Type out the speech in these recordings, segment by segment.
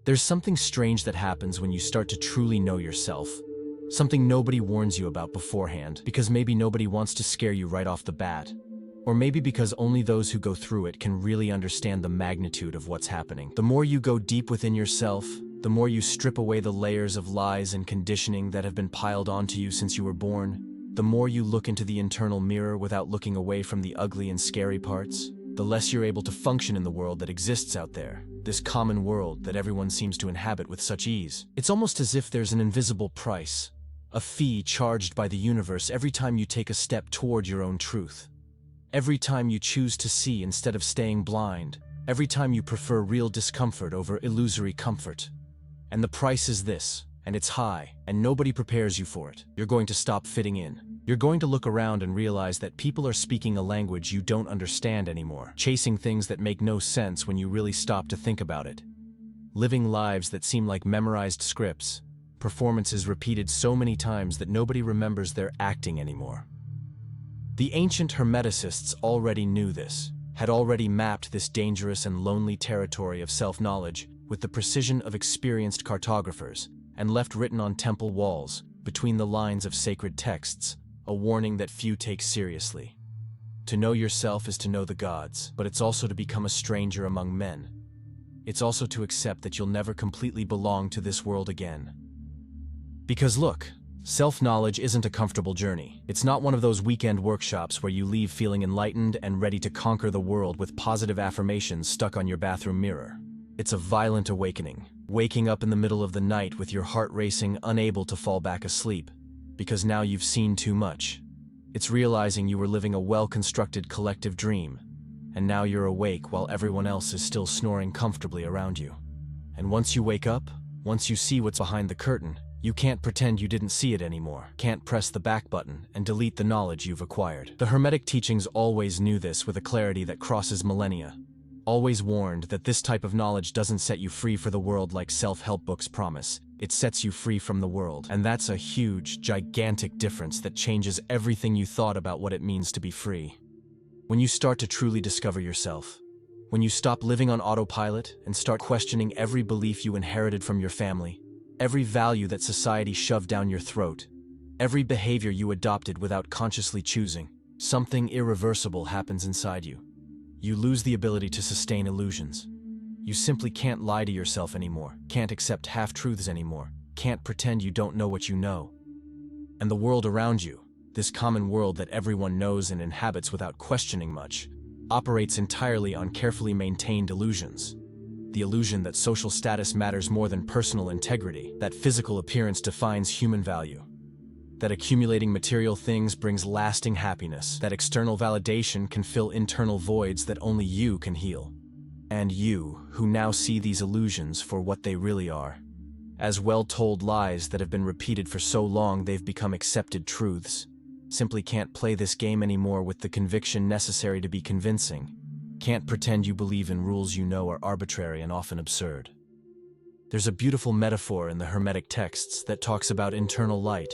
There's something strange that happens when you start to truly know yourself. Something nobody warns you about beforehand, because maybe nobody wants to scare you right off the bat. Or maybe because only those who go through it can really understand the magnitude of what's happening. The more you go deep within yourself, the more you strip away the layers of lies and conditioning that have been piled onto you since you were born, the more you look into the internal mirror without looking away from the ugly and scary parts, the less you're able to function in the world that exists out there, this common world that everyone seems to inhabit with such ease. It's almost as if there's an invisible price, a fee charged by the universe every time you take a step toward your own truth. Every time you choose to see instead of staying blind, every time you prefer real discomfort over illusory comfort. And the price is this, and it's high, and nobody prepares you for it. You're going to stop fitting in. You're going to look around and realize that people are speaking a language you don't understand anymore, chasing things that make no sense when you really stop to think about it. Living lives that seem like memorized scripts, performances repeated so many times that nobody remembers they're acting anymore. The ancient Hermeticists already knew this, had already mapped this dangerous and lonely territory of self-knowledge with the precision of experienced cartographers, and left written on temple walls, between the lines of sacred texts, a warning that few take seriously. To know yourself is to know the gods, but it's also to become a stranger among men. It's also to accept that you'll never completely belong to this world again. Because look, self-knowledge isn't a comfortable journey. It's not one of those weekend workshops where you leave feeling enlightened and ready to conquer the world with positive affirmations stuck on your bathroom mirror. It's a violent awakening, waking up in the middle of the night with your heart racing, unable to fall back asleep, because now you've seen too much. It's realizing you were living a well-constructed collective dream, and now you're awake while everyone else is still snoring comfortably around you. And once you wake up, once you see what's behind the curtain, you can't pretend you didn't see it anymore, can't press the back button and delete the knowledge you've acquired. The Hermetic teachings always knew this with a clarity that crosses millennia. Always warned that this type of knowledge doesn't set you free for the world like self-help books promise. It sets you free from the world. And that's a huge, gigantic difference that changes everything you thought about what it means to be free. When you start to truly discover yourself, when you stop living on autopilot and start questioning every belief you inherited from your family, every value that society shoved down your throat, every behavior you adopted without consciously choosing, something irreversible happens inside you. You lose the ability to sustain illusions. You simply can't lie to yourself anymore, can't accept half-truths anymore, can't pretend you don't know what you know. And the world around you, this common world that everyone knows and inhabits without questioning much, operates entirely on carefully maintained illusions. The illusion that social status matters more than personal integrity, that physical appearance defines human value, that accumulating material things brings lasting happiness, that external validation can fill internal voids that only you can heal. And you, who now see these illusions for what they really are, as well-told lies that have been repeated for so long they've become accepted truths, simply can't play this game anymore with the conviction necessary to be convincing, can't pretend you believe in rules you know are arbitrary and often absurd. There's a beautiful metaphor in the Hermetic texts that talks about internal light,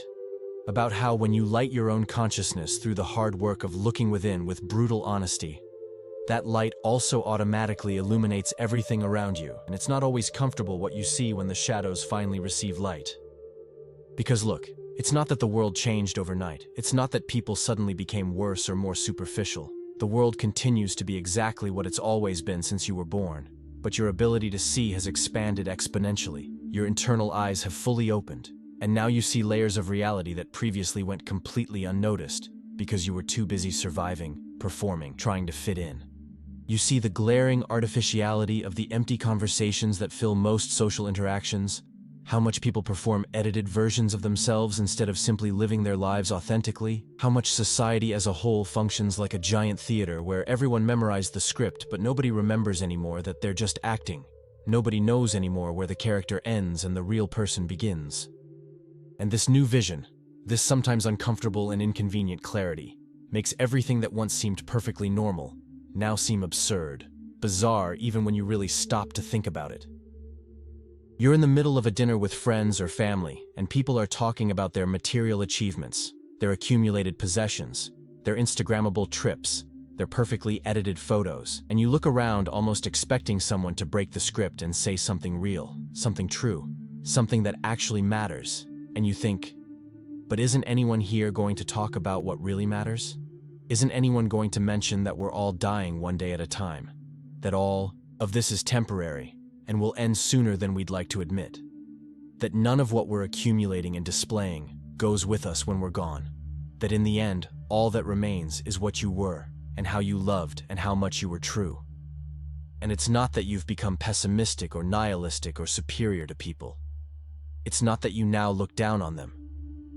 about how when you light your own consciousness through the hard work of looking within with brutal honesty, that light also automatically illuminates everything around you, and it's not always comfortable what you see when the shadows finally receive light. Because look, it's not that the world changed overnight. It's not that people suddenly became worse or more superficial. The world continues to be exactly what it's always been since you were born, but your ability to see has expanded exponentially. Your internal eyes have fully opened, and now you see layers of reality that previously went completely unnoticed because you were too busy surviving, performing, trying to fit in. You see the glaring artificiality of the empty conversations that fill most social interactions, how much people perform edited versions of themselves instead of simply living their lives authentically, how much society as a whole functions like a giant theater where everyone memorized the script but nobody remembers anymore that they're just acting. Nobody knows anymore where the character ends and the real person begins. And this new vision, this sometimes uncomfortable and inconvenient clarity, makes everything that once seemed perfectly normal now seem absurd, bizarre even when you really stop to think about it. You're in the middle of a dinner with friends or family, and people are talking about their material achievements, their accumulated possessions, their Instagrammable trips, their perfectly edited photos, and you look around almost expecting someone to break the script and say something real, something true, something that actually matters, and you think, but isn't anyone here going to talk about what really matters? Isn't anyone going to mention that we're all dying one day at a time? That all of this is temporary and will end sooner than we'd like to admit? That none of what we're accumulating and displaying goes with us when we're gone? That in the end, all that remains is what you were and how you loved and how much you were true? And it's not that you've become pessimistic or nihilistic or superior to people. It's not that you now look down on them.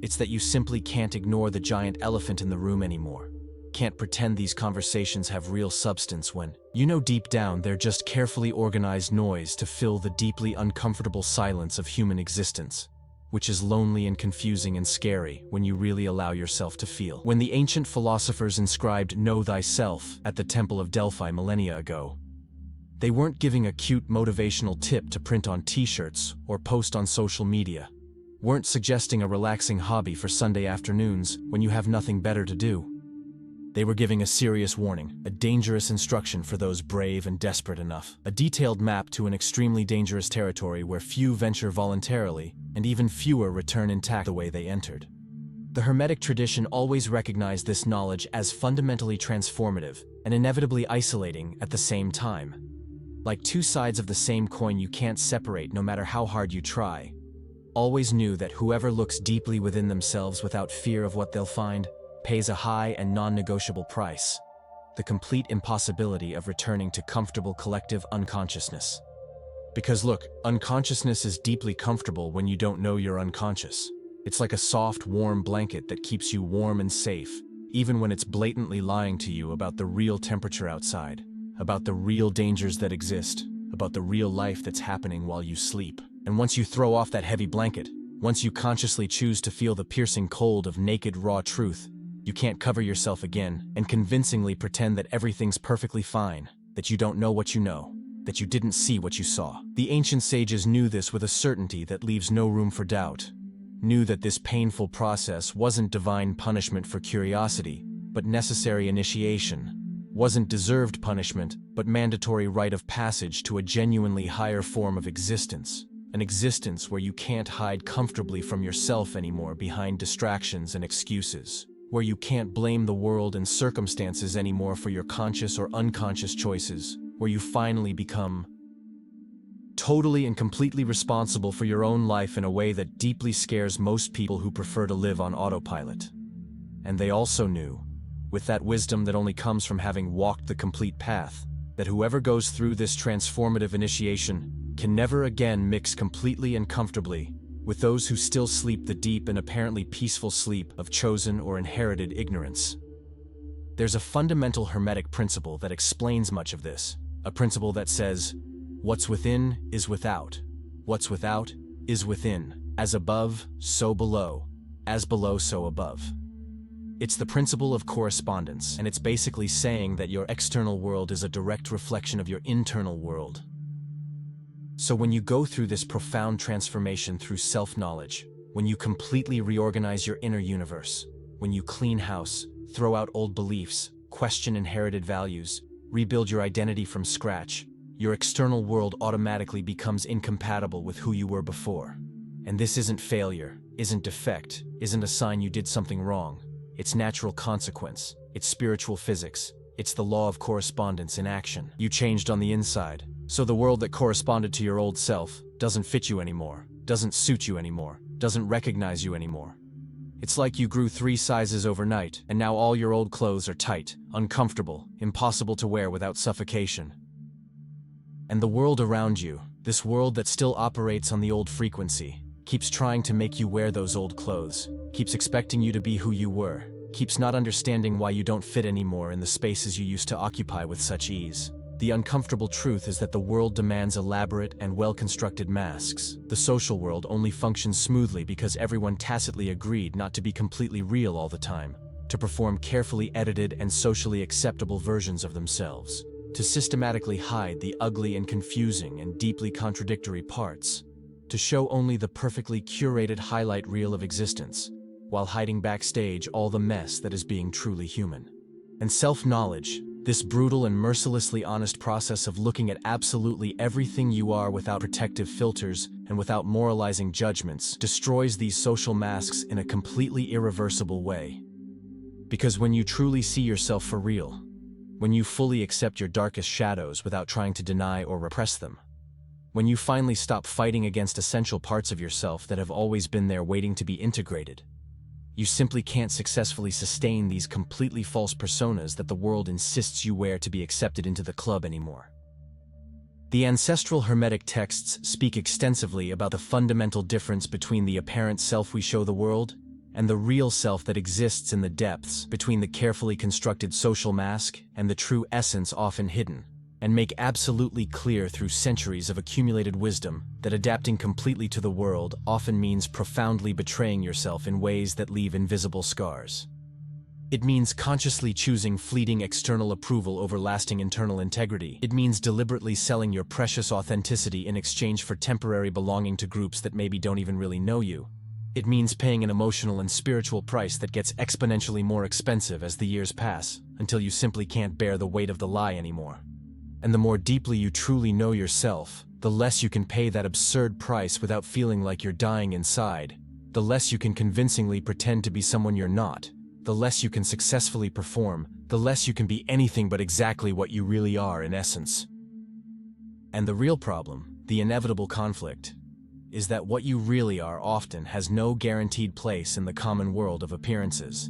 It's that you simply can't ignore the giant elephant in the room anymore. Can't pretend these conversations have real substance when you know deep down they're just carefully organized noise to fill the deeply uncomfortable silence of human existence, which is lonely and confusing and scary when you really allow yourself to feel. When the ancient philosophers inscribed "Know thyself" at the Temple of Delphi millennia ago, they weren't giving a cute motivational tip to print on t-shirts or post on social media, weren't suggesting a relaxing hobby for Sunday afternoons when you have nothing better to do. They were giving a serious warning, a dangerous instruction for those brave and desperate enough, a detailed map to an extremely dangerous territory where few venture voluntarily, and even fewer return intact the way they entered. The Hermetic tradition always recognized this knowledge as fundamentally transformative and inevitably isolating at the same time. Like two sides of the same coin you can't separate no matter how hard you try. Always knew that whoever looks deeply within themselves without fear of what they'll find pays a high and non-negotiable price: the complete impossibility of returning to comfortable collective unconsciousness. Because look, unconsciousness is deeply comfortable when you don't know you're unconscious. It's like a soft, warm blanket that keeps you warm and safe, even when it's blatantly lying to you about the real temperature outside, about the real dangers that exist, about the real life that's happening while you sleep. And once you throw off that heavy blanket, once you consciously choose to feel the piercing cold of naked, raw truth, you can't cover yourself again and convincingly pretend that everything's perfectly fine, that you don't know what you know, that you didn't see what you saw. The ancient sages knew this with a certainty that leaves no room for doubt, knew that this painful process wasn't divine punishment for curiosity, but necessary initiation, wasn't deserved punishment, but mandatory rite of passage to a genuinely higher form of existence. An existence where you can't hide comfortably from yourself anymore behind distractions and excuses, where you can't blame the world and circumstances anymore for your conscious or unconscious choices, where you finally become totally and completely responsible for your own life in a way that deeply scares most people who prefer to live on autopilot. And they also knew, with that wisdom that only comes from having walked the complete path, that whoever goes through this transformative initiation can never again mix completely and comfortably with those who still sleep the deep and apparently peaceful sleep of chosen or inherited ignorance. There's a fundamental Hermetic principle that explains much of this, a principle that says, what's within is without, what's without is within, as above, so below, as below, so above. It's the principle of correspondence, and it's basically saying that your external world is a direct reflection of your internal world. So when you go through this profound transformation through self-knowledge, when you completely reorganize your inner universe, when you clean house, throw out old beliefs, question inherited values, rebuild your identity from scratch, your external world automatically becomes incompatible with who you were before. And this isn't failure, isn't defect, isn't a sign you did something wrong. It's natural consequence, it's spiritual physics, it's the law of correspondence in action. You changed on the inside, so the world that corresponded to your old self doesn't fit you anymore, doesn't suit you anymore, doesn't recognize you anymore. It's like you grew 3 sizes overnight, and now all your old clothes are tight, uncomfortable, impossible to wear without suffocation. And the world around you, this world that still operates on the old frequency, keeps trying to make you wear those old clothes, keeps expecting you to be who you were, keeps not understanding why you don't fit anymore in the spaces you used to occupy with such ease. The uncomfortable truth is that the world demands elaborate and well-constructed masks. The social world only functions smoothly because everyone tacitly agreed not to be completely real all the time, to perform carefully edited and socially acceptable versions of themselves, to systematically hide the ugly and confusing and deeply contradictory parts, to show only the perfectly curated highlight reel of existence, while hiding backstage all the mess that is being truly human. And self-knowledge, This brutal and mercilessly honest process of looking at absolutely everything you are without protective filters and without moralizing judgments destroys these social masks in a completely irreversible way. Because when you truly see yourself for real, when you fully accept your darkest shadows without trying to deny or repress them, when you finally stop fighting against essential parts of yourself that have always been there waiting to be integrated, you simply can't successfully sustain these completely false personas that the world insists you wear to be accepted into the club anymore. The ancestral Hermetic texts speak extensively about the fundamental difference between the apparent self we show the world and the real self that exists in the depths between the carefully constructed social mask and the true essence often hidden, and make absolutely clear through centuries of accumulated wisdom that adapting completely to the world often means profoundly betraying yourself in ways that leave invisible scars. It means consciously choosing fleeting external approval over lasting internal integrity. It means deliberately selling your precious authenticity in exchange for temporary belonging to groups that maybe don't even really know you. It means paying an emotional and spiritual price that gets exponentially more expensive as the years pass, until you simply can't bear the weight of the lie anymore. And the more deeply you truly know yourself, the less you can pay that absurd price without feeling like you're dying inside, the less you can convincingly pretend to be someone you're not, the less you can successfully perform, the less you can be anything but exactly what you really are in essence. And the real problem, the inevitable conflict, is that what you really are often has no guaranteed place in the common world of appearances,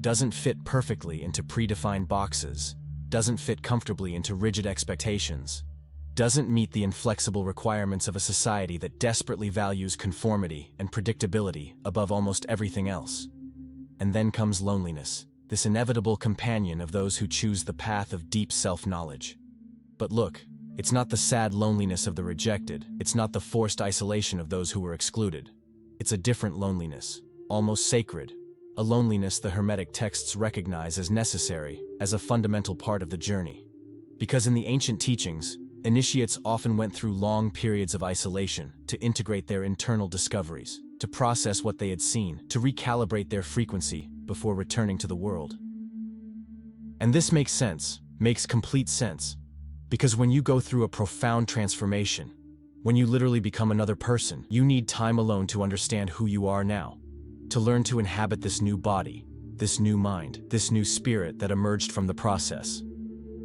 doesn't fit perfectly into predefined boxes, doesn't fit comfortably into rigid expectations, doesn't meet the inflexible requirements of a society that desperately values conformity and predictability above almost everything else. And then comes loneliness, this inevitable companion of those who choose the path of deep self-knowledge. But look, it's not the sad loneliness of the rejected, it's not the forced isolation of those who were excluded. It's a different loneliness, almost sacred, a loneliness the Hermetic texts recognize as necessary, as a fundamental part of the journey. Because in the ancient teachings, initiates often went through long periods of isolation to integrate their internal discoveries, to process what they had seen, to recalibrate their frequency before returning to the world. And this makes sense, makes complete sense, because when you go through a profound transformation, when you literally become another person, you need time alone to understand who you are now, to learn to inhabit this new body, this new mind, this new spirit that emerged from the process.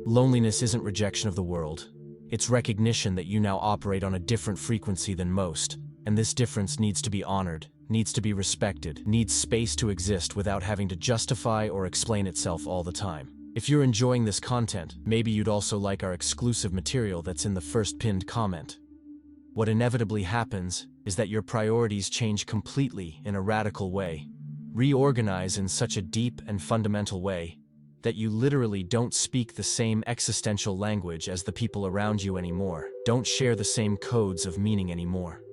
Loneliness isn't rejection of the world. It's recognition that you now operate on a different frequency than most, and this difference needs to be honored, needs to be respected, needs space to exist without having to justify or explain itself all the time. If you're enjoying this content, maybe you'd also like our exclusive material that's in the first pinned comment. What inevitably happens is that your priorities change completely in a radical way, reorganize in such a deep and fundamental way that you literally don't speak the same existential language as the people around you anymore, don't share the same codes of meaning anymore.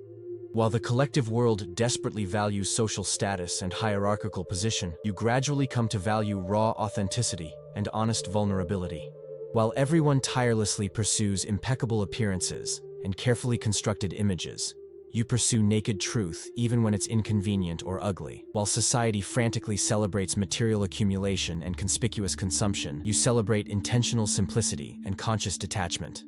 While the collective world desperately values social status and hierarchical position, you gradually come to value raw authenticity and honest vulnerability. While everyone tirelessly pursues impeccable appearances and carefully constructed images, you pursue naked truth even when it's inconvenient or ugly. While society frantically celebrates material accumulation and conspicuous consumption, you celebrate intentional simplicity and conscious detachment.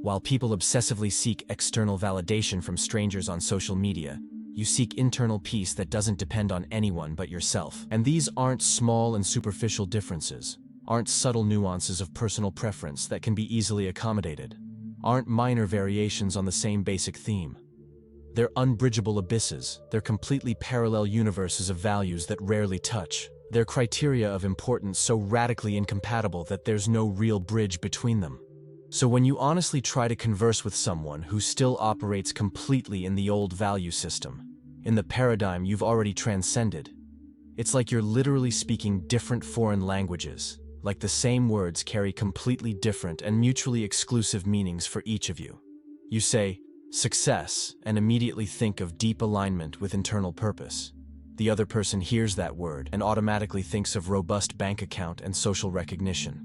While people obsessively seek external validation from strangers on social media, you seek internal peace that doesn't depend on anyone but yourself. And these aren't small and superficial differences, aren't subtle nuances of personal preference that can be easily accommodated, aren't minor variations on the same basic theme. They're unbridgeable abysses, they're completely parallel universes of values that rarely touch. They're criteria of importance so radically incompatible that there's no real bridge between them. So when you honestly try to converse with someone who still operates completely in the old value system, in the paradigm you've already transcended, it's like you're literally speaking different foreign languages, like the same words carry completely different and mutually exclusive meanings for each of you. You say, success, and immediately think of deep alignment with internal purpose. The other person hears that word and automatically thinks of robust bank account and social recognition.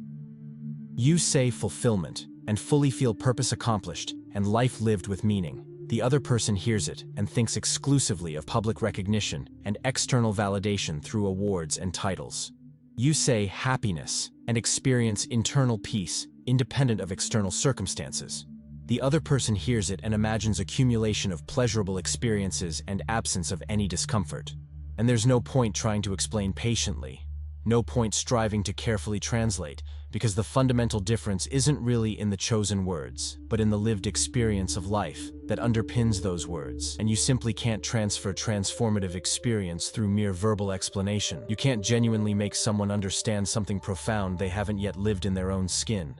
You say fulfillment, and fully feel purpose accomplished and life lived with meaning. The other person hears it and thinks exclusively of public recognition and external validation through awards and titles. You say happiness, and experience internal peace, independent of external circumstances. The other person hears it and imagines accumulation of pleasurable experiences and absence of any discomfort. And there's no point trying to explain patiently, no point striving to carefully translate, because the fundamental difference isn't really in the chosen words, but in the lived experience of life that underpins those words. And you simply can't transfer transformative experience through mere verbal explanation. You can't genuinely make someone understand something profound they haven't yet lived in their own skin.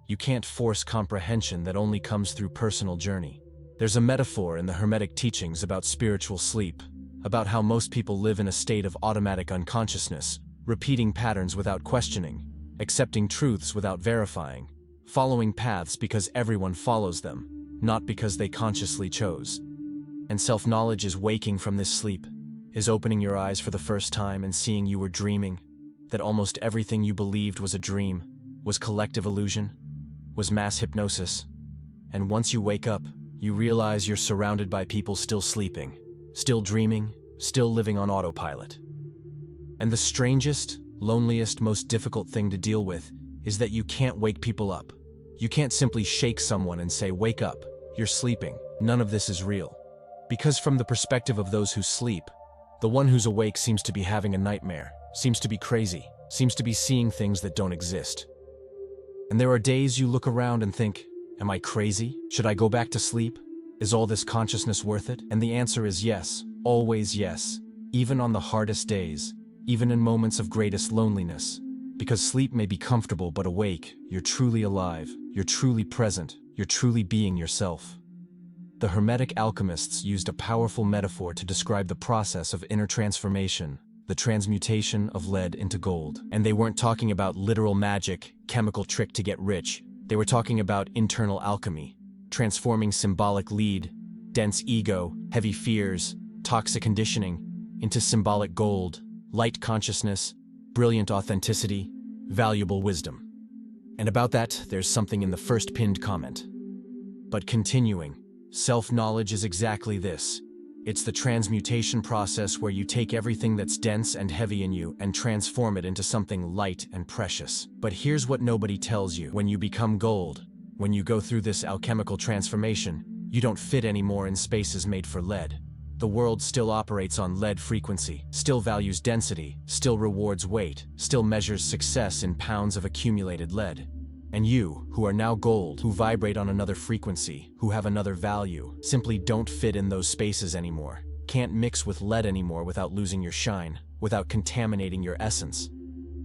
You can't force comprehension that only comes through personal journey. There's a metaphor in the Hermetic teachings about spiritual sleep, about how most people live in a state of automatic unconsciousness, repeating patterns without questioning, accepting truths without verifying, following paths because everyone follows them, not because they consciously chose. And self-knowledge is waking from this sleep, is opening your eyes for the first time and seeing you were dreaming, that almost everything you believed was a dream, was collective illusion, was mass hypnosis. And once you wake up, you realize you're surrounded by people still sleeping, still dreaming, still living on autopilot. And the strangest, loneliest, most difficult thing to deal with is that you can't wake people up. You can't simply shake someone and say, "Wake up, you're sleeping." None of this is real. Because from the perspective of those who sleep, the one who's awake seems to be having a nightmare, seems to be crazy, seems to be seeing things that don't exist. And there are days you look around and think, am I crazy? Should I go back to sleep? Is all this consciousness worth it? And the answer is yes, always yes, even on the hardest days, even in moments of greatest loneliness. Because sleep may be comfortable, but awake, you're truly alive, you're truly present, you're truly being yourself. The Hermetic alchemists used a powerful metaphor to describe the process of inner transformation, the transmutation of lead into gold. And they weren't talking about literal magic, chemical trick to get rich. They were talking about internal alchemy, transforming symbolic lead, dense ego, heavy fears, toxic conditioning, into symbolic gold, light consciousness, brilliant authenticity, valuable wisdom. And about that, there's something in the first pinned comment. But continuing, self-knowledge is exactly this. It's the transmutation process where you take everything that's dense and heavy in you and transform it into something light and precious. But here's what nobody tells you. When you become gold, when you go through this alchemical transformation, you don't fit anymore in spaces made for lead. The world still operates on lead frequency, still values density, still rewards weight, still measures success in pounds of accumulated lead. And you, who are now gold, who vibrate on another frequency, who have another value, simply don't fit in those spaces anymore. Can't mix with lead anymore without losing your shine, without contaminating your essence.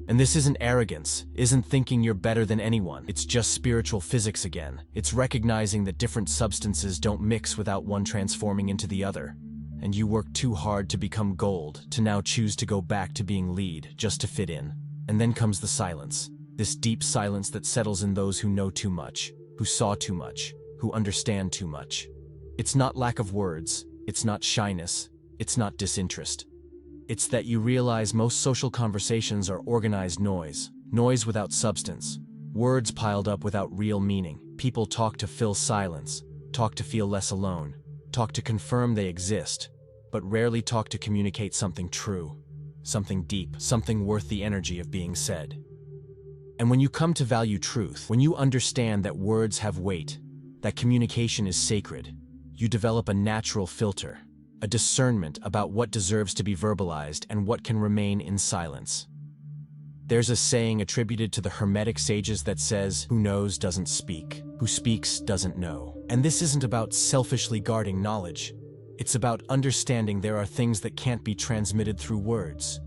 And this isn't arrogance, isn't thinking you're better than anyone. It's just spiritual physics again. It's recognizing that different substances don't mix without one transforming into the other. And you work too hard to become gold, to now choose to go back to being lead, just to fit in. And then comes the silence. This deep silence that settles in those who know too much, who saw too much, who understand too much. It's not lack of words, it's not shyness, it's not disinterest. It's that you realize most social conversations are organized noise, noise without substance, words piled up without real meaning. People talk to fill silence, talk to feel less alone, talk to confirm they exist, but rarely talk to communicate something true, something deep, something worth the energy of being said. And when you come to value truth, when you understand that words have weight, that communication is sacred, you develop a natural filter, a discernment about what deserves to be verbalized and what can remain in silence. There's a saying attributed to the Hermetic sages that says, "Who knows doesn't speak, who speaks doesn't know." And this isn't about selfishly guarding knowledge. It's about understanding there are things that can't be transmitted through words.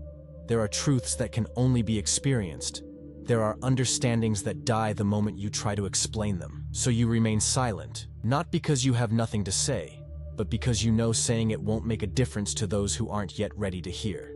There are truths that can only be experienced. There are understandings that die the moment you try to explain them. So you remain silent, not because you have nothing to say, but because you know saying it won't make a difference to those who aren't yet ready to hear.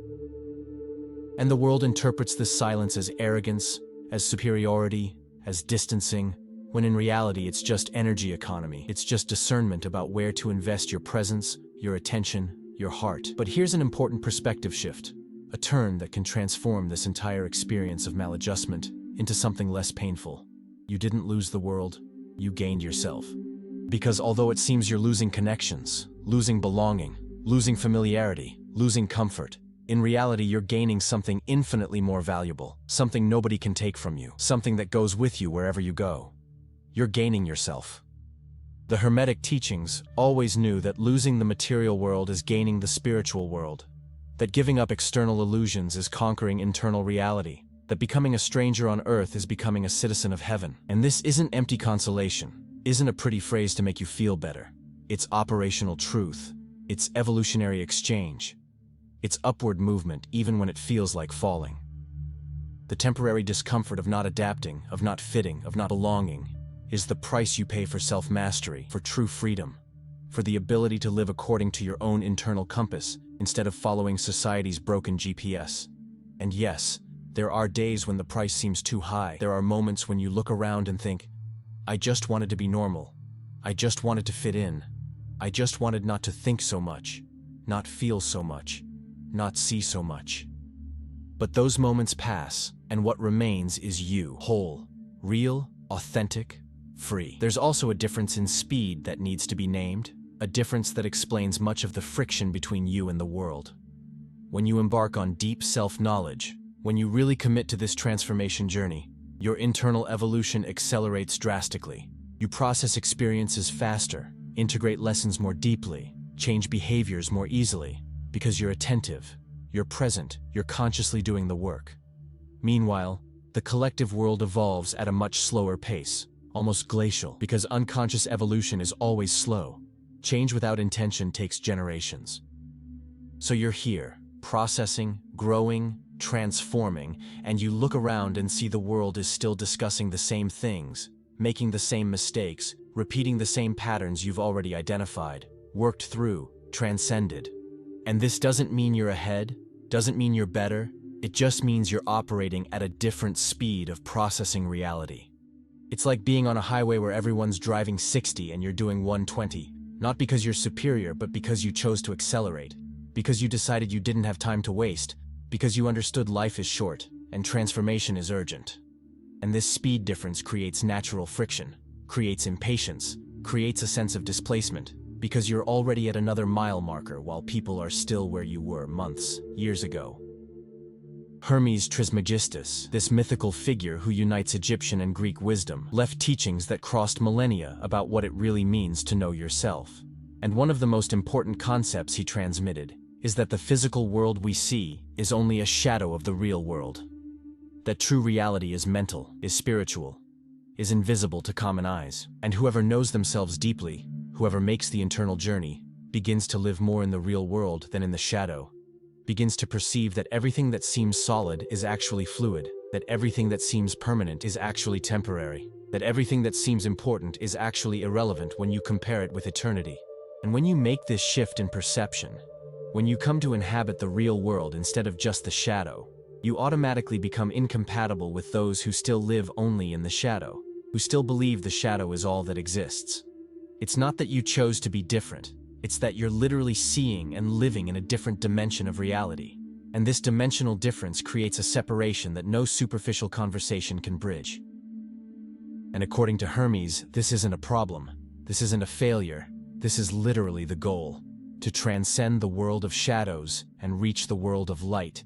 And the world interprets this silence as arrogance, as superiority, as distancing, when in reality it's just energy economy. It's just discernment about where to invest your presence, your attention, your heart. But here's an important perspective shift. A turn that can transform this entire experience of maladjustment into something less painful. You didn't lose the world, you gained yourself. Because although it seems you're losing connections, losing belonging, losing familiarity, losing comfort, In reality, you're gaining something infinitely more valuable, something nobody can take from you, something that goes with you wherever you go. You're gaining yourself. The Hermetic teachings always knew that losing the material world is gaining the spiritual world, that giving up external illusions is conquering internal reality, that becoming a stranger on earth is becoming a citizen of heaven. And this isn't empty consolation, isn't a pretty phrase to make you feel better. It's operational truth. It's evolutionary exchange. It's upward movement even when it feels like falling. The temporary discomfort of not adapting, of not fitting, of not belonging, is the price you pay for self-mastery, for true freedom, for the ability to live according to your own internal compass instead of following society's broken GPS. And yes, there are days when the price seems too high. There are moments when you look around and think, I just wanted to be normal. I just wanted to fit in. I just wanted not to think so much, not feel so much, not see so much. But those moments pass, and what remains is you, whole, real, authentic, free. There's also a difference in speed that needs to be named, a difference that explains much of the friction between you and the world. When you embark on deep self-knowledge, when you really commit to this transformation journey, your internal evolution accelerates drastically. You process experiences faster, integrate lessons more deeply, change behaviors more easily, because you're attentive, you're present, you're consciously doing the work. Meanwhile, the collective world evolves at a much slower pace, almost glacial, because unconscious evolution is always slow. Change without intention takes generations. So you're here, processing, growing, transforming, and you look around and see the world is still discussing the same things, making the same mistakes, repeating the same patterns you've already identified, worked through, transcended. And this doesn't mean you're ahead, doesn't mean you're better, it just means you're operating at a different speed of processing reality. It's like being on a highway where everyone's driving 60 and you're doing 120, not because you're superior, but because you chose to accelerate, because you decided you didn't have time to waste, because you understood life is short and transformation is urgent. And this speed difference creates natural friction, creates impatience, creates a sense of displacement, because you're already at another mile marker while people are still where you were months, years ago. Hermes Trismegistus, this mythical figure who unites Egyptian and Greek wisdom, left teachings that crossed millennia about what it really means to know yourself. And one of the most important concepts he transmitted is that the physical world we see is only a shadow of the real world. That true reality is mental, is spiritual, is invisible to common eyes, and whoever knows themselves deeply, whoever makes the internal journey, begins to live more in the real world than in the shadow, begins to perceive that everything that seems solid is actually fluid, that everything that seems permanent is actually temporary, that everything that seems important is actually irrelevant when you compare it with eternity. And when you make this shift in perception, when you come to inhabit the real world instead of just the shadow, you automatically become incompatible with those who still live only in the shadow, who still believe the shadow is all that exists. It's not that you chose to be different, it's that you're literally seeing and living in a different dimension of reality. And this dimensional difference creates a separation that no superficial conversation can bridge. And according to Hermes, this isn't a problem, this isn't a failure, this is literally the goal: to transcend the world of shadows and reach the world of light,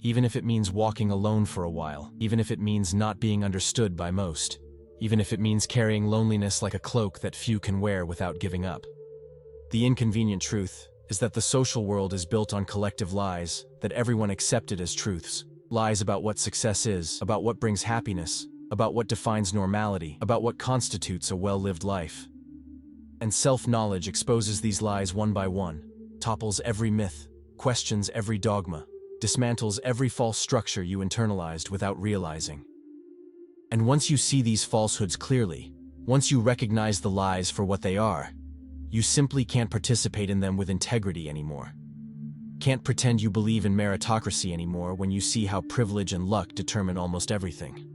even if it means walking alone for a while, even if it means not being understood by most, even if it means carrying loneliness like a cloak that few can wear without giving up. The inconvenient truth is that the social world is built on collective lies that everyone accepted as truths. Lies about what success is, about what brings happiness, about what defines normality, about what constitutes a well-lived life. And self-knowledge exposes these lies one by one, topples every myth, questions every dogma, dismantles every false structure you internalized without realizing. And once you see these falsehoods clearly, once you recognize the lies for what they are, you simply can't participate in them with integrity anymore. Can't pretend you believe in meritocracy anymore when you see how privilege and luck determine almost everything.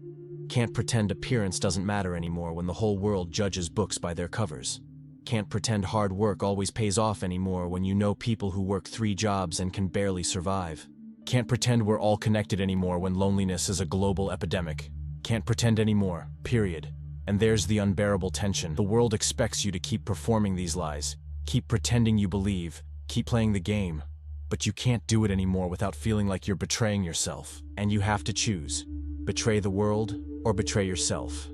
Can't pretend appearance doesn't matter anymore when the whole world judges books by their covers. Can't pretend hard work always pays off anymore when you know people who work 3 jobs and can barely survive. Can't pretend we're all connected anymore when loneliness is a global epidemic. Can't pretend anymore, period. And there's the unbearable tension. The world expects you to keep performing these lies, keep pretending you believe, keep playing the game. But you can't do it anymore without feeling like you're betraying yourself. And you have to choose. Betray the world or betray yourself.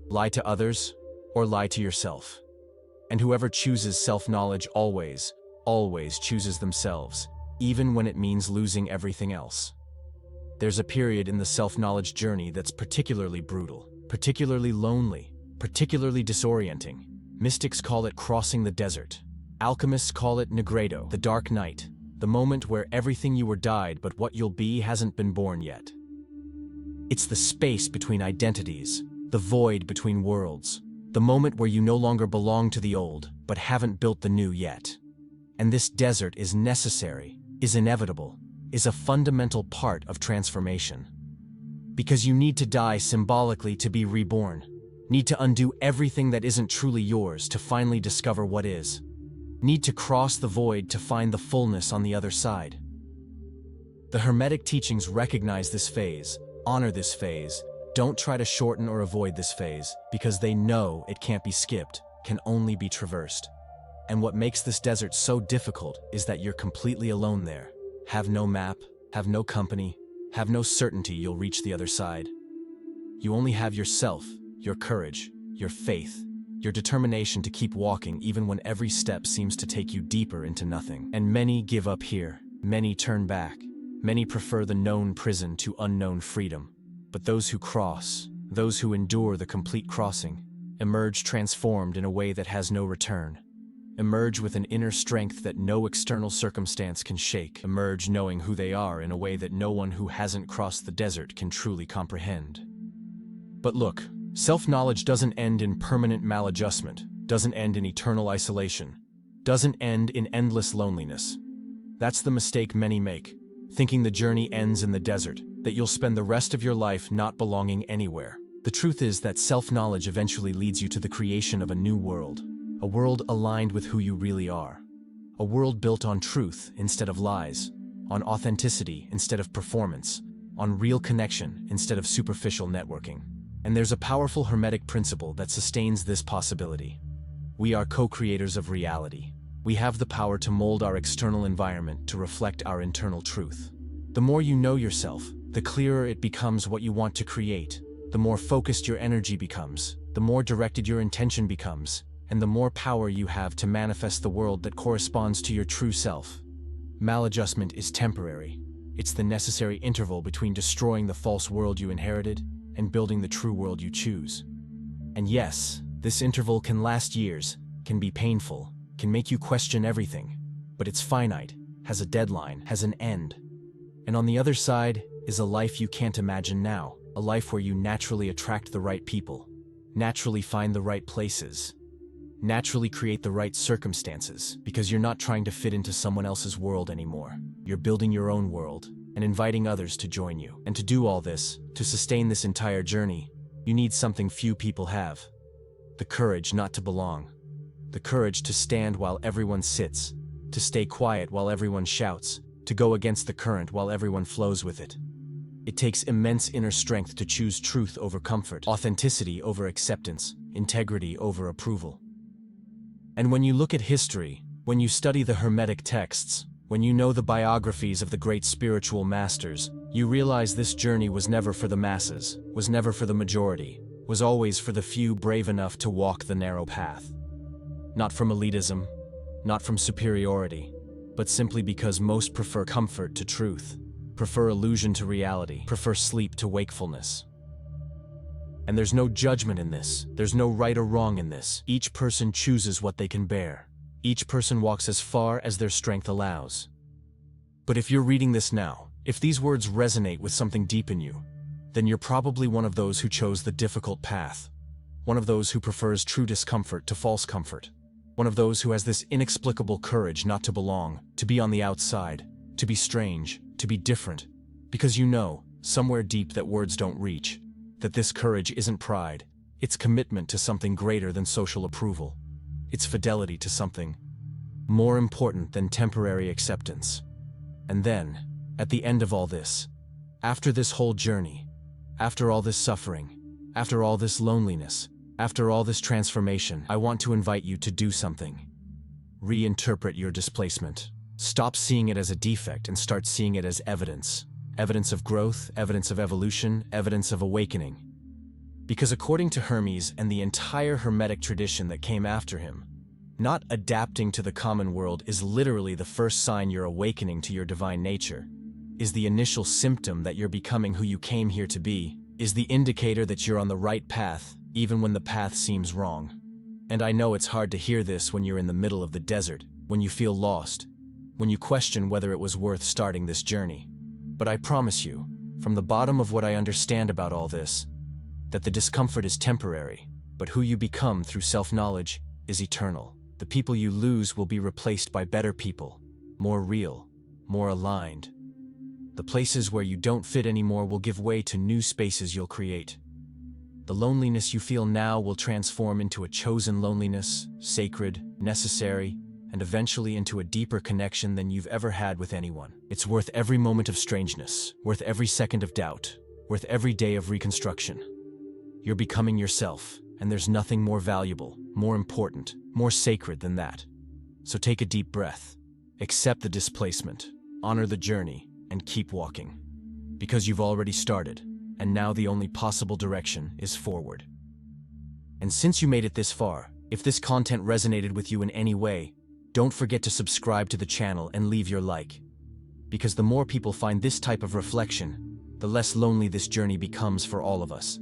Lie to others or lie to yourself. And whoever chooses self-knowledge always chooses themselves, even when it means losing everything else. There's a period in the self-knowledge journey that's particularly brutal, particularly lonely, particularly disorienting. Mystics call it crossing the desert. Alchemists call it Negredo, the dark night, the moment where everything you were died but what you'll be hasn't been born yet. It's the space between identities, the void between worlds, the moment where you no longer belong to the old but haven't built the new yet. And this desert is necessary, is inevitable, is a fundamental part of transformation. Because you need to die symbolically to be reborn, need to undo everything that isn't truly yours to finally discover what is. Need to cross the void to find the fullness on the other side. The Hermetic teachings recognize this phase, honor this phase, don't try to shorten or avoid this phase, because they know it can't be skipped, can only be traversed. And what makes this desert so difficult is that you're completely alone there. Have no map, have no company, have no certainty you'll reach the other side. You only have yourself, your courage, your faith, your determination to keep walking even when every step seems to take you deeper into nothing. And many give up here, many turn back, many prefer the known prison to unknown freedom. But those who cross, those who endure the complete crossing, emerge transformed in a way that has no return. Emerge with an inner strength that no external circumstance can shake. Emerge knowing who they are in a way that no one who hasn't crossed the desert can truly comprehend. But look, self-knowledge doesn't end in permanent maladjustment, doesn't end in eternal isolation, doesn't end in endless loneliness. That's the mistake many make, thinking the journey ends in the desert, that you'll spend the rest of your life not belonging anywhere. The truth is that self-knowledge eventually leads you to the creation of a new world, a world aligned with who you really are. A world built on truth instead of lies, on authenticity instead of performance, on real connection instead of superficial networking. And there's a powerful Hermetic principle that sustains this possibility. We are co-creators of reality. We have the power to mold our external environment to reflect our internal truth. The more you know yourself, the clearer it becomes what you want to create, the more focused your energy becomes, the more directed your intention becomes, and the more power you have to manifest the world that corresponds to your true self. Maladjustment is temporary. It's the necessary interval between destroying the false world you inherited and building the true world you choose. And yes, this interval can last years, can be painful, can make you question everything, but it's finite, has a deadline, has an end. And on the other side is a life you can't imagine now, a life where you naturally attract the right people, naturally find the right places, naturally create the right circumstances, because you're not trying to fit into someone else's world anymore. You're building your own world and inviting others to join you. And to do all this, to sustain this entire journey, you need something few people have: the courage not to belong, the courage to stand while everyone sits, to stay quiet while everyone shouts, to go against the current while everyone flows with it. It takes immense inner strength to choose truth over comfort, authenticity over acceptance, integrity over approval. And when you look at history, when you study the Hermetic texts, when you know the biographies of the great spiritual masters, you realize this journey was never for the masses, was never for the majority, was always for the few brave enough to walk the narrow path. Not from elitism, not from superiority, but simply because most prefer comfort to truth, prefer illusion to reality, prefer sleep to wakefulness. And there's no judgment in this, there's no right or wrong in this. Each person chooses what they can bear. Each person walks as far as their strength allows. But if you're reading this now, if these words resonate with something deep in you, then you're probably one of those who chose the difficult path, one of those who prefers true discomfort to false comfort, one of those who has this inexplicable courage not to belong, to be on the outside, to be strange, to be different, because you know, somewhere deep that words don't reach, that this courage isn't pride, it's commitment to something greater than social approval. It's fidelity to something more important than temporary acceptance. And then, at the end of all this, after this whole journey, after all this suffering, after all this loneliness, after all this transformation, I want to invite you to do something. Reinterpret your displacement. Stop seeing it as a defect and start seeing it as evidence. Evidence of growth, evidence of evolution, evidence of awakening. Because according to Hermes and the entire Hermetic tradition that came after him, not adapting to the common world is literally the first sign you're awakening to your divine nature, is the initial symptom that you're becoming who you came here to be, is the indicator that you're on the right path, even when the path seems wrong. And I know it's hard to hear this when you're in the middle of the desert, when you feel lost, when you question whether it was worth starting this journey. But I promise you, from the bottom of what I understand about all this, that the discomfort is temporary, but who you become through self-knowledge is eternal. The people you lose will be replaced by better people, more real, more aligned. The places where you don't fit anymore will give way to new spaces you'll create. The loneliness you feel now will transform into a chosen loneliness, sacred, necessary, and eventually into a deeper connection than you've ever had with anyone. It's worth every moment of strangeness, worth every second of doubt, worth every day of reconstruction. You're becoming yourself, and there's nothing more valuable, more important, more sacred than that. So take a deep breath, accept the displacement, honor the journey, and keep walking. Because you've already started, and now the only possible direction is forward. And since you made it this far, if this content resonated with you in any way, don't forget to subscribe to the channel and leave your like. Because the more people find this type of reflection, the less lonely this journey becomes for all of us.